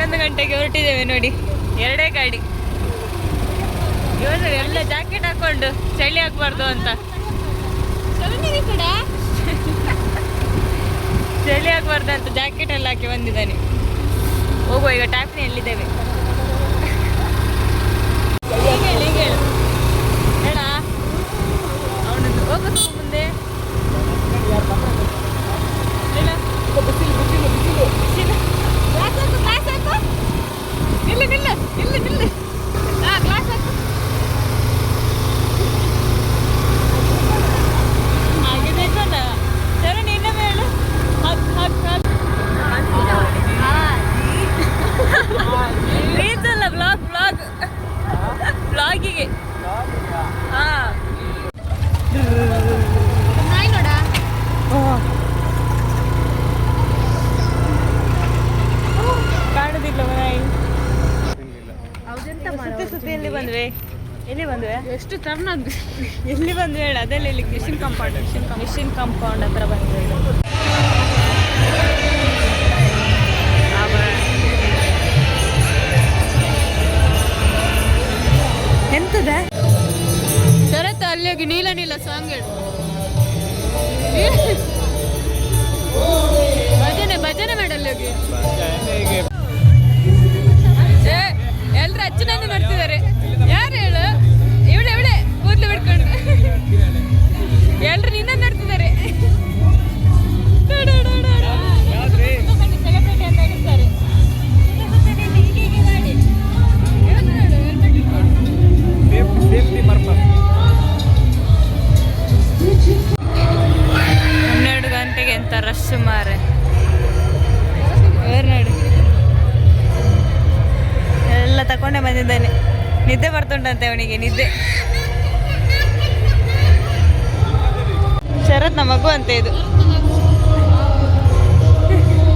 11 ಗಂಟೆಗೆ ಹೊರಟಿದ್ದೇವೆ ನೋಡಿ. 2 ಗಾಡಿ. ಇವನು ಎಲ್ಲ ಜಾಕೆಟ್ ಹಾಕೊಂಡು ಚಳಿ ಆಗ್ಬಾರ್ದು ಅಂತ. ಚಳಿ ಆಗ್ಬಾರ್ದು ಅಂತ ಜಾಕೆಟ್ ಎಲ್ಲ ಹಾಕಿ ಬಂದಿದ್ದಾನೆ. ಹೋಗುವ ಈಗ ಟ್ಯಾಪ್ನಿಯಲ್ಲಿದ್ದೇವೆ. ಈಗ ಹೇಳು ಹೇಳ ಅವನದ್ದು ಹೋಗೋದು ಮುಂದೆ ಬ್ಲಾಗಿಗೆ ಕಾಣುದಿಲ್ಲ ನಾಯಿ. ಸುತ್ತಿ ಎಲ್ಲಿ ಬಂದ್ವಿ? ಎಷ್ಟು ಟರ್ನ್ ಆದ್ವಿ? ಎಲ್ಲಿ ಬಂದ್ವಿ ಹೇಳ? ಅದೆಲ್ಲ ಇಲ್ಲಿ ಮಿಷಿನ್ ಕಾಂಪೌಂಡ್ ಹತ್ರ ಬಂದ್ವಿ. ಎಂತದ ಶರತ್ ಅಲ್ಲಿ ಹೋಗಿ ನೀಲ ನೀಲ ಸಾಂಗ್ ಹೇಳು. ಭಜನೆ ಮಾಡಲ್ಲಿ ಹೋಗಿ ಎಲ್ರು ಅಚ್ಚನಂದು ಮಾಡ್ತಿದ್ದಾರೆ. ಯಾರು ಹೇಳು? ಇವಳೆ ಕೂದಲು ಬಿಡ್ಕೊಂಡು ಎಲ್ರು ನಿನ್ನ ನೋಡ್ತಿದ್ದಾರೆ. ಸೆಲೆಬ್ರಿಟಿ ಅಂತ ಹೇಳ್ತಾರೆ. ಹನ್ನೆರಡು ಗಂಟೆಗೆ ಎಂತ ರಶ್ ಮಾರೆ. ನೋಡಿ ಎಲ್ಲ ತಕೊಂಡೆ ಬಂದಿದ್ದಾನೆ. ನಿದ್ದೆ ಬರ್ತುಂಟಂತೆ ಅವನಿಗೆ. ನಿದ್ದೆ ಶರತ್ನ ಮಗು ಅಂತ. ಇದು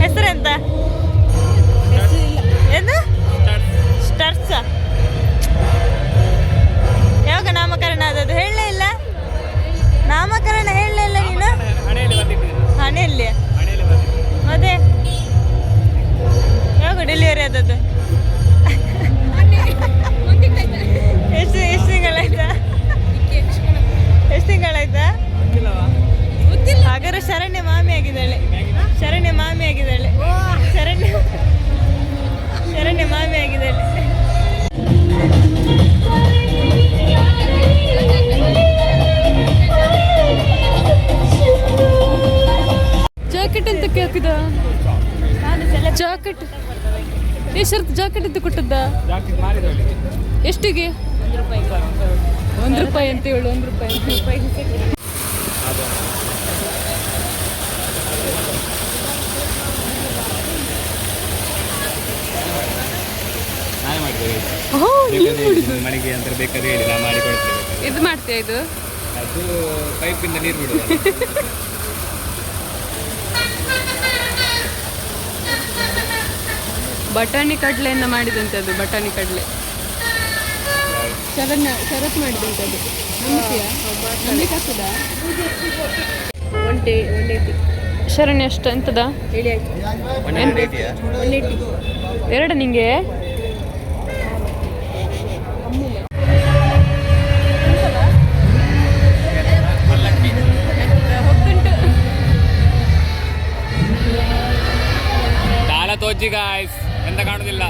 ಹೆಸರೆಂತ? ಏನು ಸ್ಟರ್ಸ? ಯಾವಾಗ ನಾಮಕರಣ ಆದದ್ದು? ಹೇಳಲೇ ಇಲ್ಲ. ನಾಮಕರಣ ಹೇಳಲೇ ಇಲ್ಲ ನೀನು. ಹಣೆಯಲ್ಲಿ ಮತ್ತೆ ಯಾವಾಗ ಡೆಲಿವರಿ ಆದದ್ದು? ಎಷ್ಟು ತಿಂಗಳಾಯ್ತಾ? ಹಾಗಾದ್ರೆ ಶರಣ್ಯ ಮಾಮಿ ಆಗಿದ್ದಾಳೆ. ಶರಣ್ಯ ಮಾಮಿ ಆಗಿದ್ದಾಳೆ. ಜಾಕೆಟ್ ಅಂತ ಹಾಕಿದ? ಜಾಕೆಟ್ ಎಷ್ಟು ಜಾಕೆಟ್ ಅಂತ ಕೊಟ್ಟದ್ದ? ಎಷ್ಟಿಗೆ? 1 ರೂಪಾಯಿ ಅಂತ ಹೇಳು. 1 ರೂಪಾಯಿ. ಮನೆಗೆ ಅಂತ ಬೇಕಾದ್ರೆ ಹೇಳಿ ನಾವು ಮಾಡಿ ಕೊಡ್ತೇವೆ. ಇದು ಮಾಡ್ತೀಯ? ಇದು ಅದು ಪೈಪಿಂದ ನೀರು ಬಿಡುವ. ಬಟಾಣಿ ಕಡಲೆಯಿಂದ ಮಾಡಿದಂಥದ್ದು. ಬಟಾಣಿ ಕಡಲೆ ಶರತ್ ಮಾಡಿದಂಥದ್ದು. ನಂಬಿಕೆ ಶರಣ್ಯ ಎಷ್ಟು ಎಂತದ ಹೇಳಿ? ಆಯ್ತು 2 ನಿಂಗೆ. ತೋಜಿ ಗಾಯ್ಸ್ ಎಂತ ಕಾಣುದಿಲ್ಲ.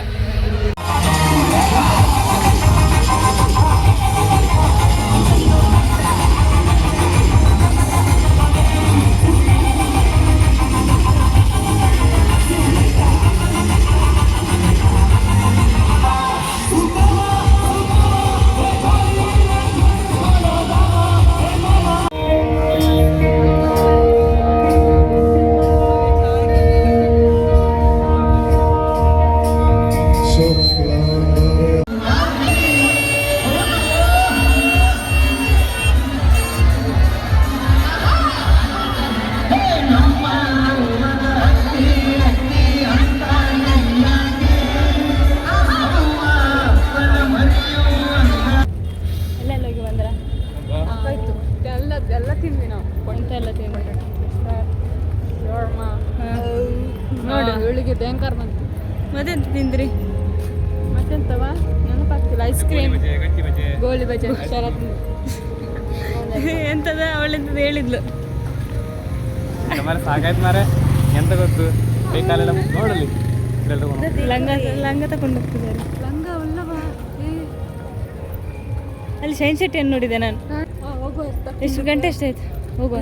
ಮತ್ತೆಂತ ತಿಂದ್ರಿ? ಮತ್ತೆಂತವ ನೆನಪಾಗ್ತಿಲ್ಲ. ಐಸ್ ಕ್ರೀಮ್, ಗಟ್ಟಿ ಬಜೆ, ಗೋಳಿ ಬಜೆ, ಶರತ್ ಎಂತದ ಅವಳೆಂತದ ಹೇಳಿದ್ಲು. ಮಾರೆ ಸಾಕಾಯ್ತು ಮಾರೆ. ಎಂತ ಗೊತ್ತು ಬೇಕಾಲೆಲ್ಲ ನೋಡಲಿ ಲಂಗ ತಗೊಂಡು ಹೋಗ್ತಿದ್ದಾರೆ. ಲಂಗ ಅಲ್ಲವಾ? ಅಲ್ಲಿ ಶೈನ್ ಶೆಟ್ಟಿಯನ್ನು ನೋಡಿದೆ ನಾನು. ಎಷ್ಟು ಗಂಟೆ ಎಷ್ಟಾಯ್ತು? ಹೋಗುವ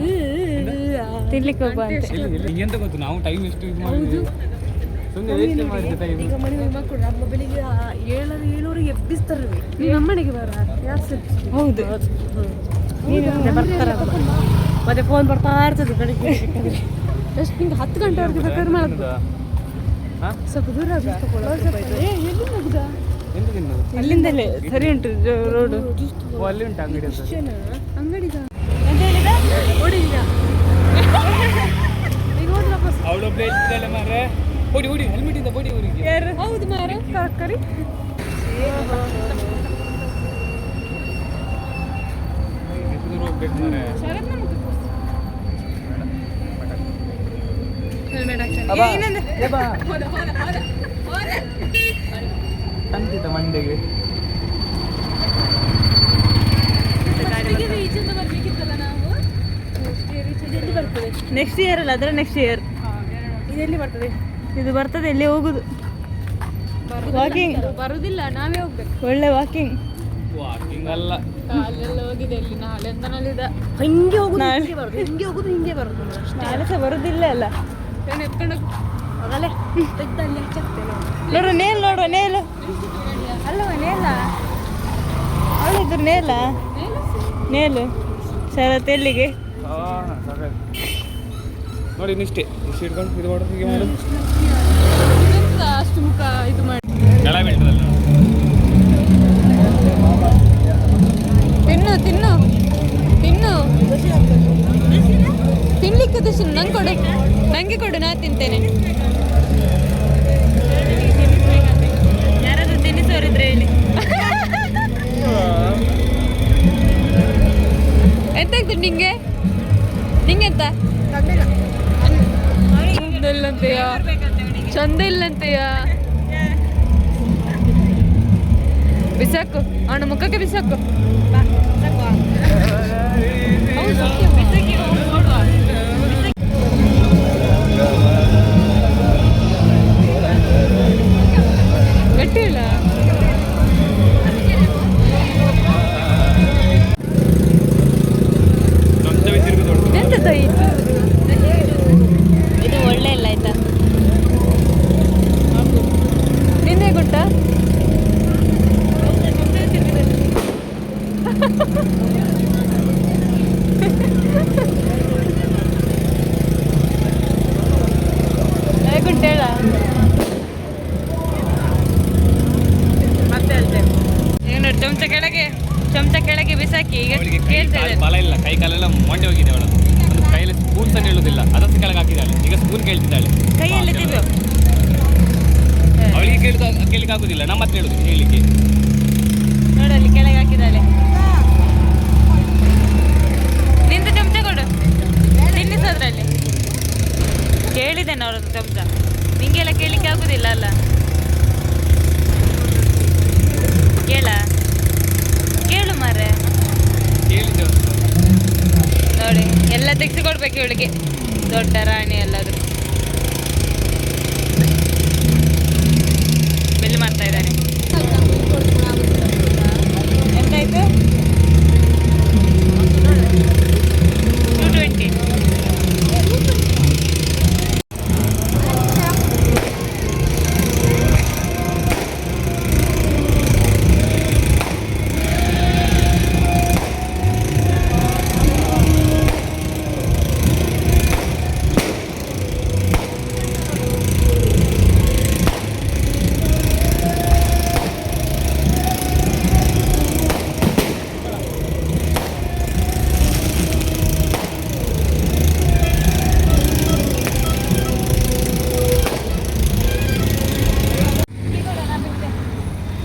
ತಿನ್ಲಿಕ್ಕೆ ಹೋಗುವ ಅಂತ. ಎಂತ ಗೊತ್ತು ನಾವು ಟೈಮ್ ಎಷ್ಟು ಇದು ಮಾಡಿದ್ವಿ, ಸುಮ್ಮನೆ ವೇಸ್ಟ್ ಮಾಡಿದ್ದೆ ಟೈಮ್. ಈಗ ಮನೆ ಮಕ್ಕಳು ನಮ್ಮ ಬೆಳಿಗ್ಗೆ 7:00 ಎಬ್ಬಿಸ್ತಾರೆ. ನೀವು ಅಮ್ಮನಿಗೆ ಬರ ಯಾರು? ಹೌದು, ಬರ್ತಾರ ಮತ್ತೆ ಫೋನ್ ಬರ್ತಾ ಇರ್ತದೆ ಬೆಳಿಗ್ಗೆ. ಎಷ್ಟು ನಿಂಗೆ 10 ಗಂಟೆವರೆಗೆ ಬೇಕಾದ್ರೆ ಮಾಡೋದು. ಸ್ವಲ್ಪ ದೂರ ಎಲ್ಲಿ ಹೋಗುದ? ಎಂತ ತಿನ್ನೋದು? ಅಲ್ಲಿಂದಲೇ ಸರಿ ಉಂಟು ರೋಡು. ಓ ಅಲ್ಲಿ ಉಂಟು ಅಂಗಡಿ ಅಂತ. ಅಂಗಡಿಗ ಎಂತ ಹೇಳಿದ? ಓಡಿದ ಈಗ ಹೋದ್ರಪ್ಪ. ಅವಳೊಬ್ಬಳೆ ಇದ್ದಾಳೆ ಮಾರೆ. ಓಡಿ ಓಡಿ ಹೆಲ್ಮೆಟ್ ಇಂದ ಓಡಿ ಊರಿಗೆ. ಯಾರು? ಹೌದು ಮಾರೆ ಕರಿ. ಹೋಗ್ಬೇಕು ಮಾರೆ. ತಂತಿತ ಮಂಡೆಗೆ ನೆಕ್ಸ್ಟ್ ಇಯರ್ ಅಲ್ಲ, ಅದರ ನೆಕ್ಸ್ಟ್ ಇಯರ್. ಇದೆಲ್ಲಿ ಬರ್ತದೆ? ಇದು ಬರ್ತದೆ, ಎಲ್ಲಿ ಹೋಗುದು? ವಾಕಿಂಗ್ ಬರುದಿಲ್ಲ, ನಾವೇ ಹೋಗ್ಬೇಕು. ಒಳ್ಳೆ ವಾಕಿಂಗ್. ವಾಕಿಂಗ್ ಅಲ್ಲ, ಅಲ್ಲೆಲ್ಲ ಹೋಗಿದೆ. ಇಲ್ಲಿ ನಾಳೆ ಅಂತ ನಲ್ಲಿದ ಹಿಂಗೆ ಹೋಗುದು, ನಾಳೆ ಹಿಂಗೆ ಬರುದು, ಹಿಂಗೆ ಹೋಗುದು, ಹಿಂಗೆ ಬರುದು. ನಾಳೆ ಸಹ ಬರುದಿಲ್ಲ ಅಲ್ಲ. ಎತ್ಕೊಂಡು ಅದಲ್ಲೇ ತೆಗ್ದಲ್ಲಿ ಹಚ್ಚತ್ತೇನೆ. ನೋಡು ನೇಲ್, ನೋಡುವ ನೇಲು ಅಲ್ಲವ, ನೇಲ ಅವಳಿದ್ರು ನೇಲ ನೇಲು. ಶರತ್ ಎಲ್ಲಿಗೆ? ನೋಡಿ ಇನ್ನಿಷ್ಟೇ. ಇಷ್ಟು ಇಟ್ಕೊಂಡು ಇದು ಮಾಡೋದು, ಹೀಗೆ ಮಾಡೋದು. ಅಷ್ಟು ಮುಖ ಇದು ಮಾಡಿ ಕೆಳ ಬೀಳ್ತದಲ್ಲ. ತಿನ್ನು ತಿನ್ನು ತಿನ್ನು. ತಿನ್ಲಿಕ್ಕೆ ದರ್ಶನ ನಂಗೆ ಕೊಡು, ನಂಗೆ ಕೊಡು, ನಾ ತಿಂತೇನೆ. ಯಾರಾದ್ರೂ ತಿನ್ನಿಸೋರಿದ್ರೆ ಹೇಳಿ. ಎಂತ ಆಗ್ತದೆ ನಿಂಗೆ? ನಿಂಗೆಂತ ಇಲ್ಲಂತೆಯ ಚಂದ ಇಲ್ಲಂತೆಯ. ಬಿಸಾಕು ಅವನ ಮುಖಕ್ಕೆ ಬಿಸಾಕು. ಗಟ್ಟಿ ಇಲ್ಲ. ಎಂತ ತಾಯಿ ಇದು ಒಳ್ಳೆ ಇಲ್ಲ ಆಯ್ತಾ? ನಿನ್ನೆ ಗುಂಟ ಗುಂಟೇಳ ಮತ್ತೆ ಹೇಳ್ತೇವೆ. ಏನು ಚಮಚ ಕೆಳಗೆ ಬಿಸಾಕಿ ಈಗ ಅವಳಿಗೆ ಕೇಳ್ತಾ ಇದ್ದಾರೆ. ಬಲ ಇಲ್ಲ, ಕೈ ಕಾಲೆಲ್ಲ ಮೊಂಡೆ ಹೋಗಿದೆ ಅವಳು. ಒಂದು ಕೈಯಲ್ಲಿ ಸ್ಪೂನ್ ಸಹ ಹೇಳುದಿಲ್ಲ, ಅದಷ್ಟು ಕೆಳಗೆ ಹಾಕಿದ್ದಾಳೆ. ಈಗ ಸ್ಪೂನ್ ಕೇಳ್ತಿದ್ದಾಳೆ. ಕೈಯಲ್ಲಿ ತಿನ್ನು. ಅವಳಿಗೆ ಕೇಳಿಕ್ಕೆ ಆಗುದಿಲ್ಲ, ನಮ್ಮ ಹತ್ರ ಹೇಳುದು ಹೇಳಿಕ್ಕೆ. ನೋಡಲ್ಲಿ ಕೆಳಗೆ ಹಾಕಿದ್ದಾಳೆ. ನಿಂದು ಚಮಚ ಕೊಡು, ತಿನ್ನಿಸೋದ್ರಲ್ಲಿ. ಕೇಳಿದ್ದೇನೆ ಅವ್ರದ್ದು ಚಮಚ. ನಿಂಗೆಲ್ಲ ಕೇಳಿಕ್ಕೆ ಆಗುದಿಲ್ಲ ಅಲ್ಲ? ಕೇಳು ಮಾರ್ರೆ. ಕೇಳಿದ್ದು ನೋಡಿ, ಎಲ್ಲ ತೆಗೆಸಿಕೊಡ್ಬೇಕು ಇವಳಿಗೆ, ದೊಡ್ಡ ರಾಣಿ ಎಲ್ಲಾದ್ರು. ಬೆಲ್ಲಿ ಮಾಡ್ತಾ ಇದ್ದಾರೆ. ಎಂತಾಯ್ತು? 220.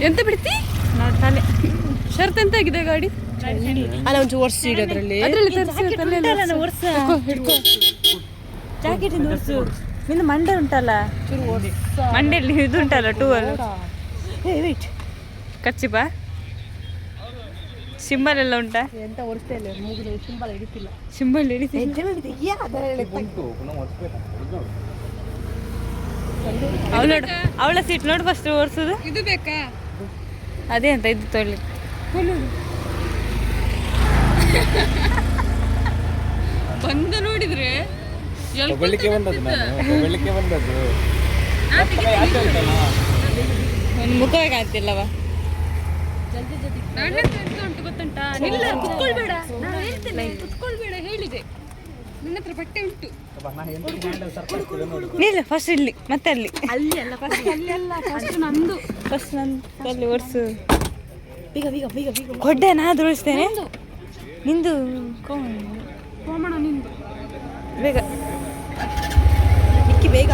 ಎಂತ ಬಿಡ್ತಿ? ನೋಡ್ತಾನೆ ಶರ್ತ್ ಎಂತ ಆಗಿದೆ ಗಾಡಿ? ಅಲ್ಲ ಒಂಚೂರು ಒರ್ಸು ಇಡು ಅದರಲ್ಲಿ. ಅದರಲ್ಲಿ ತರಿಸಿ ಜಾಕೆಟ್ ಇಂದ ಒರ್ಸು. ನಿನ್ನ ಮಂಡೆ ಉಂಟಲ್ಲ, ಮಂಡೆಯಲ್ಲಿ ಇದು ಉಂಟಲ್ಲ ಟೂವಲ್ ವೇಟ್ ಕಚ್ಚಿಪ ಸಿಂಬಲ್ ಎಲ್ಲ ಉಂಟಾ? ಎಂತ ಒರೆಸ್ತಾ ಇಲ್ಲ, ಮೂಗಿನ ಸಿಂಬಲ್ ಹಿಡಿತಿಲ್ಲ. ಸಿಂಬಲ್ ಹಿಡಿತಿ ಅವಳ ಸೀಟ್ ನೋಡಿ ಫಸ್ಟ್ ಓಡಿಸೋದು. ಇದು ಬೇಕಾ? ಅದೇ ಅಂತ ಇದು ತೊಳ್ಳಿ ಬಂದು ನೋಡಿದ್ರೆ ಒಂದು ಮುಖವೇ ಕಾಣ್ತಿಲ್ಲವ. ಉಂಟು ಗೊತ್ತುಂಟಾ? ನಿಲ್ಲ, ಕುತ್ಕೊಳ್ಬೇಡ, ನಾನು ಹೇಳ್ತೇನೆ, ಕುತ್ಕೊಳ್ಬೇಡ ಹೇಳಿದೆ. ನನ್ನ ಹತ್ರ ಬಟ್ಟೆ ಉಂಟು. ಇಲ್ಲ ಫಸ್ಟ್ ಇಲ್ಲಿ ಮತ್ತೆ ಅಲ್ಲಿ ಅಲ್ಲಿ ಅಲ್ಲ, ಫಸ್ಟ್ ಅಲ್ಲಿ ಅಲ್ಲ, ಫಸ್ಟ್ ನಂದು. ಫಸ್ಟ್ ನಂದು ಅಲ್ಲಿ ಓಡಿಸು. ಬೀಗ ಬೀಗ ಬೀಗ ಬೀಗ ಕೊಡ್ಡೆ ನಾ ದೊಡಿಸ್ತೇನೆ. ನಿಂದು ಕೋಮಣ ನಿಂದು ಬೇಗ ಇಕ್ಕಿ ಬೇಗ.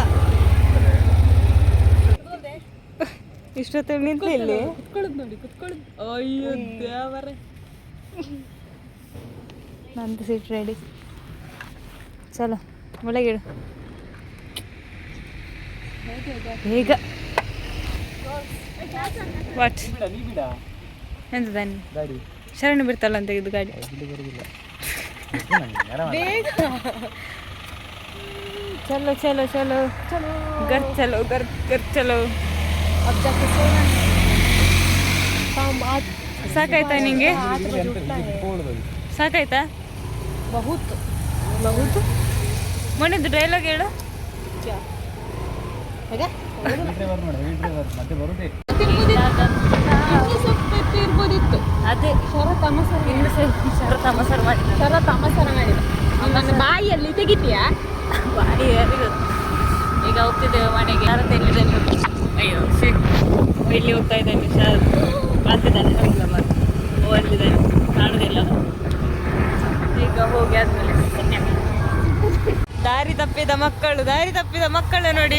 ಇಷ್ಟೊತ್ತಲ್ಲಿ ನಿಂತ ಇಲ್ಲಿ ಕುತ್ಕೊಳ್ಳೋದು ನೋಡಿ, ಕುತ್ಕೊಳ್ಳೋದು. ಅಯ್ಯೋ ದೇವರೇ, ನಂದು ಸೀಟ್ ರೆಡಿ. ಚಲೋ ಒಳಗಿಡು ಬೇಗ. ವಾಟ್ ಎಂತ ತಾನೆ ಶರಣು ಬಿಡ್ತಲ್ಲ ಅಂತ ಇದು ಗಾಡಿ ಬೇಗ. ಚಲೋ ಚಲೋ ಚಲೋ ಚಲೋ ಗರ್ ಚಲೋ ಗರ್ ಗರ್ ಚಲೋ. अब जाके सोना है। ಸಾಕಾಯ್ತಾ ನಿಂಗೆ? ಸಾಕಾಯ್ತಾ? बहुत ಬಹುದು ಮೊನ್ನೆದು ಡೈಲಾಗ್ ಹೇಳು. ಹೇಗೆ ಇರ್ಬೋದಿತ್ತು. ಅದೇ ಶರತಮಸರ ಮಾಡಿದ ನನ್ನ ಬಾಯಿಯಲ್ಲಿ ತೆಗಿತೀಯಾ? ಬಾಯಿ ಯಾರಿಗೂ. ಈಗ ಹೋಗ್ತಿದ್ದೇವೆ ಮನೆಗೆ. ಶಾರತ್ ಎಲ್ಲಿದ್ದಾನೆ? ಅಯ್ಯೋ ಸಿ ಇಲ್ಲಿ ಹೋಗ್ತಾ ಇದ್ದಾನೆ. ಶಾರತ್ ಬರ್ತಿದ್ದಾನೆ, ಇಲ್ಲ ಮತ್ತೆ ಓದಿದ್ದಾನೆ, ಕಾಣುದಿಲ್ಲ. ಈಗ ಹೋಗಿ ಆದ್ಮೇಲೆ ದಾರಿ ತಪ್ಪಿದ ಮಕ್ಕಳು ನೋಡಿ.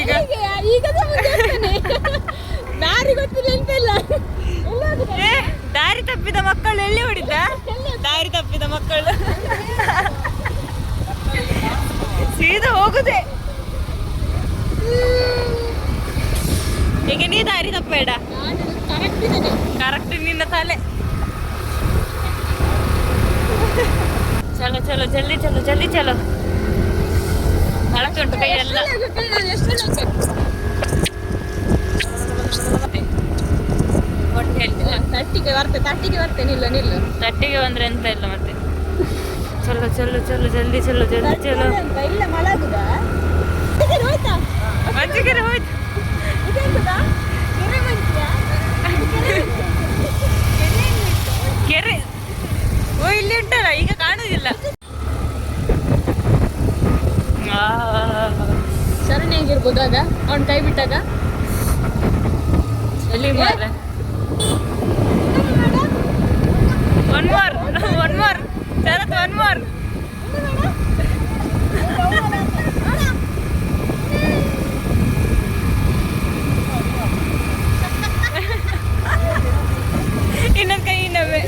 ಈಗ ದಾರಿ ಗೊತ್ತಿಲ್ಲ ಅಂತ ಇಲ್ಲ. ದಾರಿ ತಪ್ಪಿದ ಮಕ್ಕಳು ಎಲ್ಲಿ ಹೊಡಿದ್ದ? ದಾರಿ ತಪ್ಪಿದ ಮಕ್ಕಳು ಸೀದಾ ಹೋಗುದೇ. ಈಗ ನೀ ದಾರಿ ತಪ್ಪಬೇಡ, ಕರೆಕ್ಟ್ ನಿನ್ನ ತಲೆ. ಚಲೋ ಚಲೋ ಜಲ್ದಿ ಚಲೋ ಜಲ್ದಿ ಚಲೋ. ನಳಕ್ಕೆ ಉಂಟು ಕೈ ಎಲ್ಲ. ಒಟ್ಟು ಹೇಳ್ತಿಲ್ಲ. ತಟ್ಟಿಗೆ ಬರ್ತೇನೆ. ನಿಲ್ಲು ತಟ್ಟಿಗೆ ಬಂದ್ರೆ ಎಂತ ಇಲ್ಲ ಮತ್ತೆ. ಚಲೋ ಚಲೋ ಚಲೋ ಜಲ್ದಿ ಚಲೋ ಜಲ್ದಿ ಚಲೋ. ಇಲ್ಲ ಮಲಗುದಾ? ಹೋಯ್ತಾ? ಮಂಚಿಗೆರೆ ಹೋಯ್ತು. ಕೆರೆ ಓ ಇಲ್ಲಿ ಉಂಟಲ್ಲ, ಈಗ ಕಾಣುದಿಲ್ಲ. ಶರಣೆ ಆಗಿರ್ಬೋದು ಆಗ ಅವ್ನ ಕೈ ಬಿಟ್ಟಾಗ. ಎಲ್ಲಿ ಮಾರ್ರೆ? ಒನ್ ಮೋರ್ ಶರತ್, ಒನ್ ಮೋರ್. ಇನ್ನೊಂದು ಕೈ ಇನ್ನೊಮ್ಮೆ.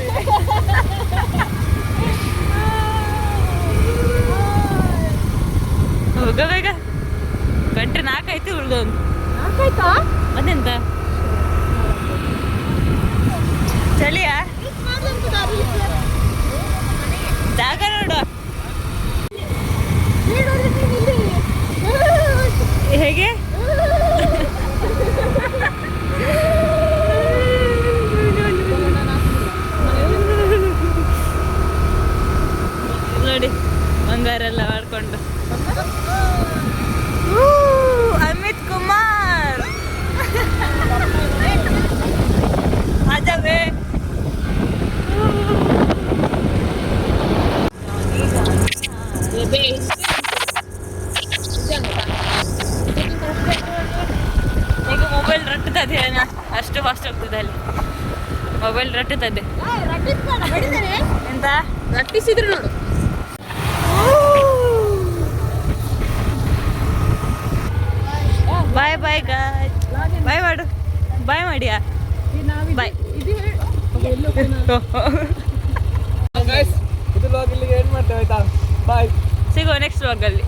ಹೋಗ ಬೇಗ. ಗಂಟೆ 4 ಆಯ್ತು, ಉಳ್ದೊಂದು. ಆಯ್ತಾ? ಅದೆಂತ ಚಳಿಯಾ? ಜಾಗ ನೋಡು ಹೇಗೆ. ನೋಡಿ ಬಂಗಾರ ಎಲ್ಲ ಮಾಡ್ಕೊಂಡು. ಅಮಿತ್ ಕುಮಾರ್ ಆಜಾವೆ. ಈಗ ಮೊಬೈಲ್ ರಟ್ಟುತ್ತದೆ, ಅಷ್ಟು ಫಾಸ್ಟ್ ಹೋಗ್ತದೆ ಅಲ್ಲಿ ಮೊಬೈಲ್ ರಟ್ಟುತ್ತದೆ. ಎಂತ ರಟ್ಟಿಸಿದ್ರು ನೋಡು. ಬಾಯ್ ಬಾಯ್ ಗಾಯ್ಸ್. ಬಾಯ್ ಮಾಡು, ಬಾಯ್ ಮಾಡಿಯಾ? ಬಾಯ್. ಇದು ಲಾಗ್ ಇಲ್ಲಿಗೆ ಎಂಡ್ ಮಾಡ್ತೇವೆ ಆಯ್ತಾ? ಬಾಯ್. ಸಿಗುವ ನೆಕ್ಸ್ಟ್ ವ್ಲಾಗಲ್ಲಿ.